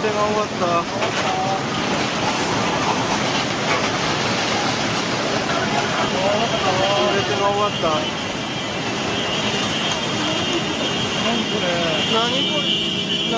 手が終わった。全てが終わった。何これ。何。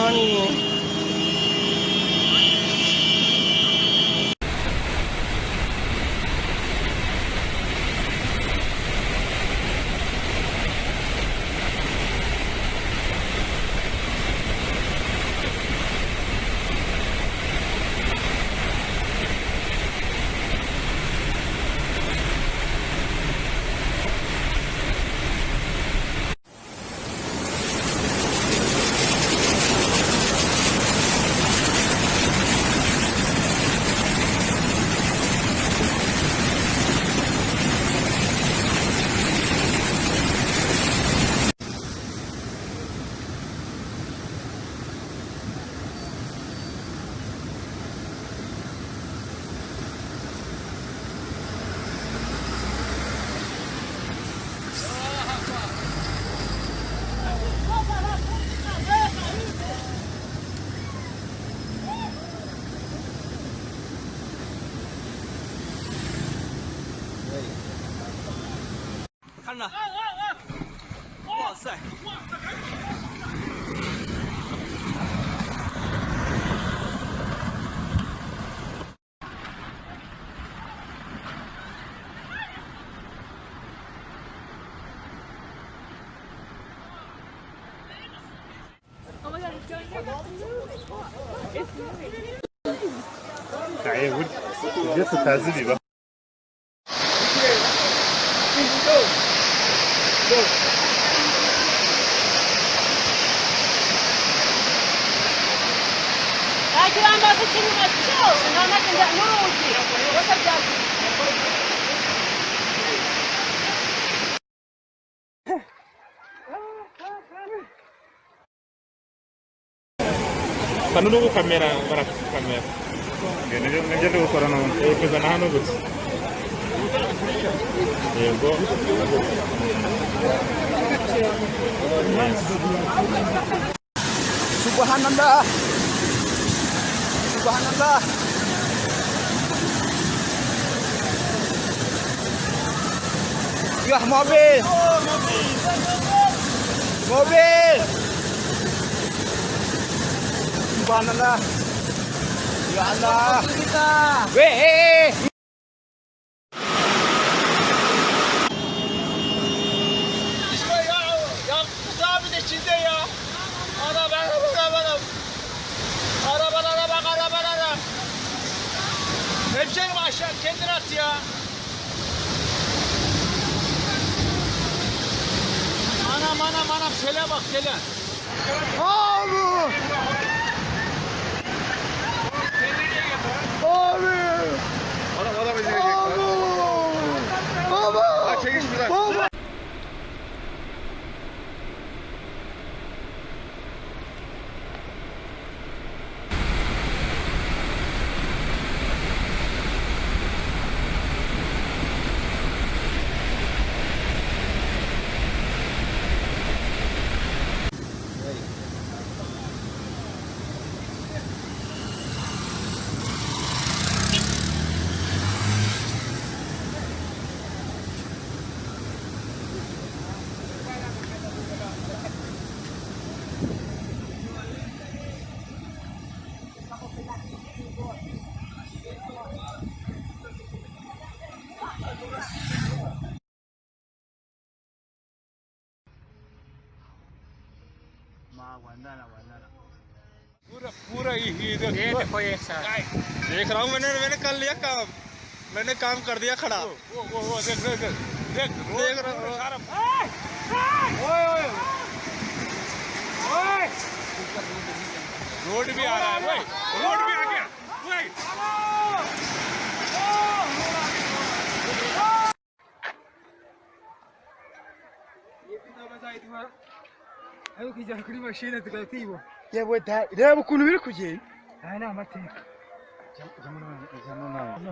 看着，哇塞！哎呀，我这是太子里吧？Kira masuk sini macam, nak kena nurut je. Apa jadi? Kanunu kamera, barak kamera. Ngejeli ukorana. Kuzana hano gusa. Yego. Subhanallah. Subhanallah. Ya mobil. Mobil. Subhanallah. Ya Allah. Weh. Hemşerim aşağı kendini at ya. Anam sele bak sele. Abi. Abi. Adam izleyecek. Baba. Çekiş buradan. Baba. पूरा ये देखो ये सर देख रहा हूँ मैंने कर लिया काम। मैंने काम कर दिया खड़ा। वो देख रहा हूँ। रोड भी आ रहा है भाई, रोड भी आ गया भाई। Ayo kija kuri machine tukatibo. Yewe da, reba ukuntu biri kugenda. Aya ni amateka.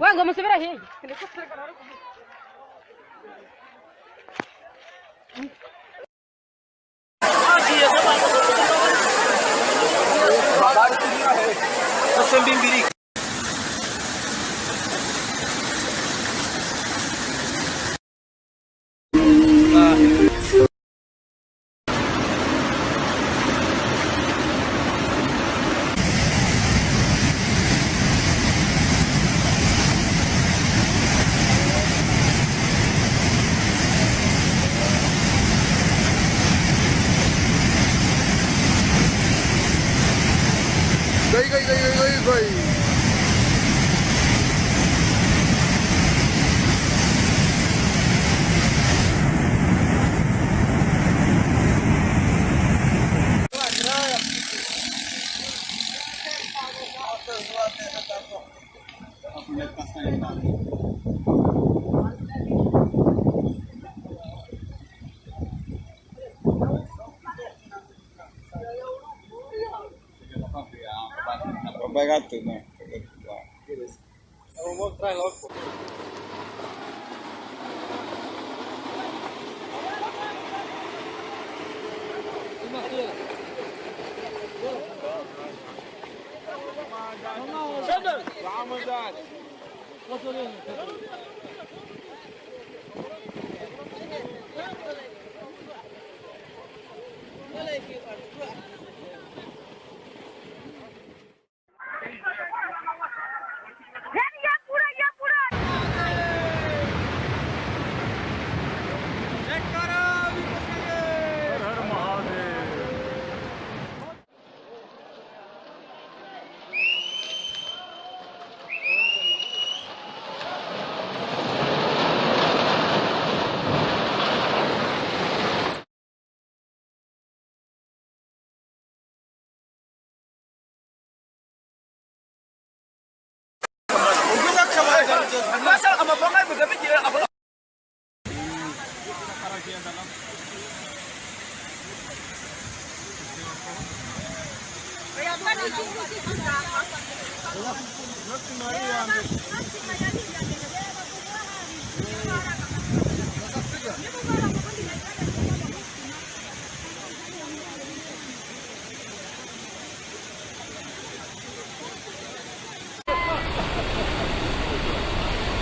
Wewe ngo musubira hehe? Agiye गई Pagato, né? Eu vou mostrar logo.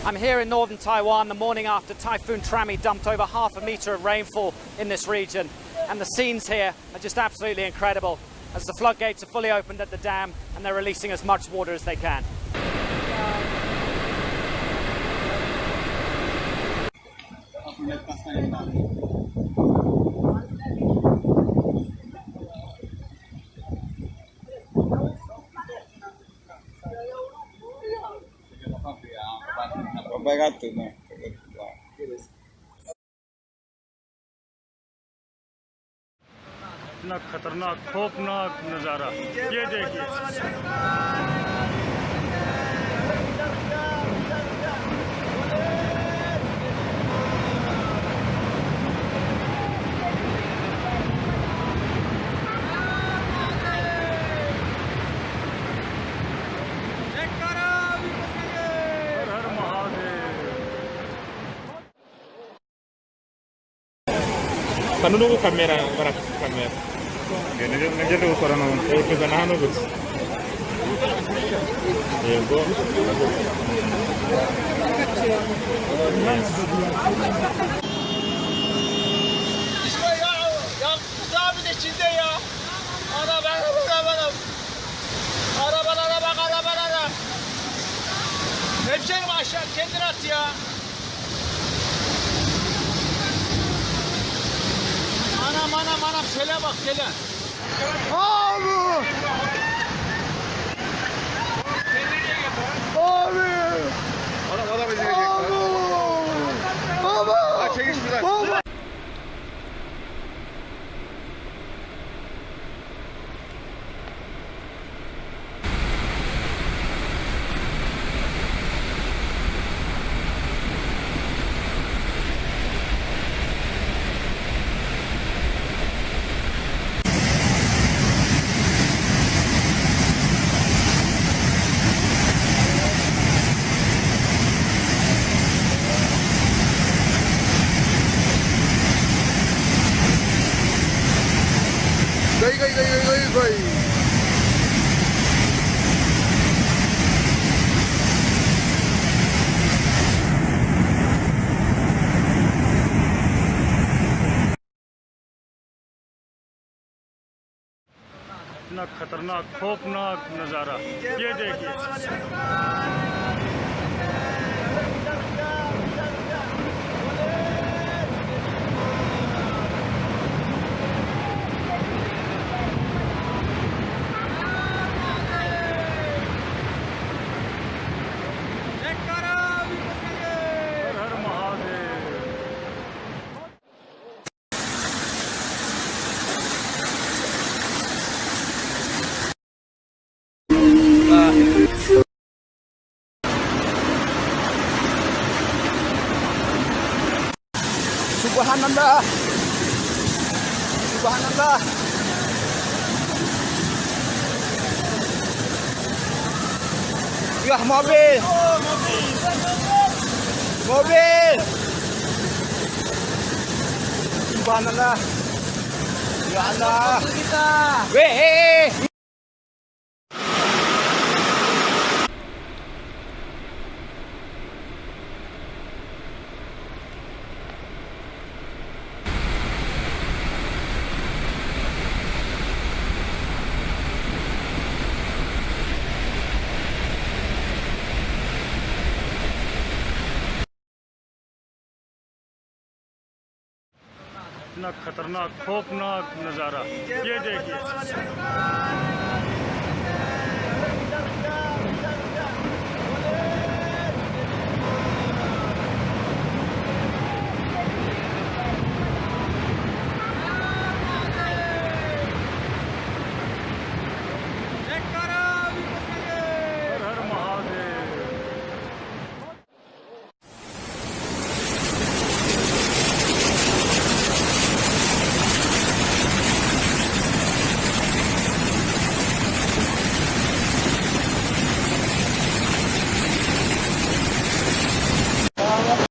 I'm here in northern Taiwan the morning after Typhoon Trami dumped over half a metre of rainfall in this region. And the scenes here are just absolutely incredible as the floodgates are fully opened at the dam and they're releasing as much water as they can. Pagato, né? इतना खतरनाक खौफनाक नज़ारा ये देखिए Kanunungu kamera barak kamera. Ngejele ukora na pesa na hano guts. Yego. İsmail ya Mustafi'nin içinde ya. Arabalara. Arabalara bak arabalara. Hemşerim aşağı kendini at ya. Anam sele bak sele. Abi! Abi! Adam izleyecek. Baba! Çekiş biraz. Baba! इतना खतरनाक खौफनाक नज़ारा ये देखिए। हर हर Mahadev. Subhanallah. Subhanallah. Ya mobil. Mobil. Subhanallah. Ya Allah. Weh. इतना खतरनाक खौफनाक नज़ारा ये देखिए।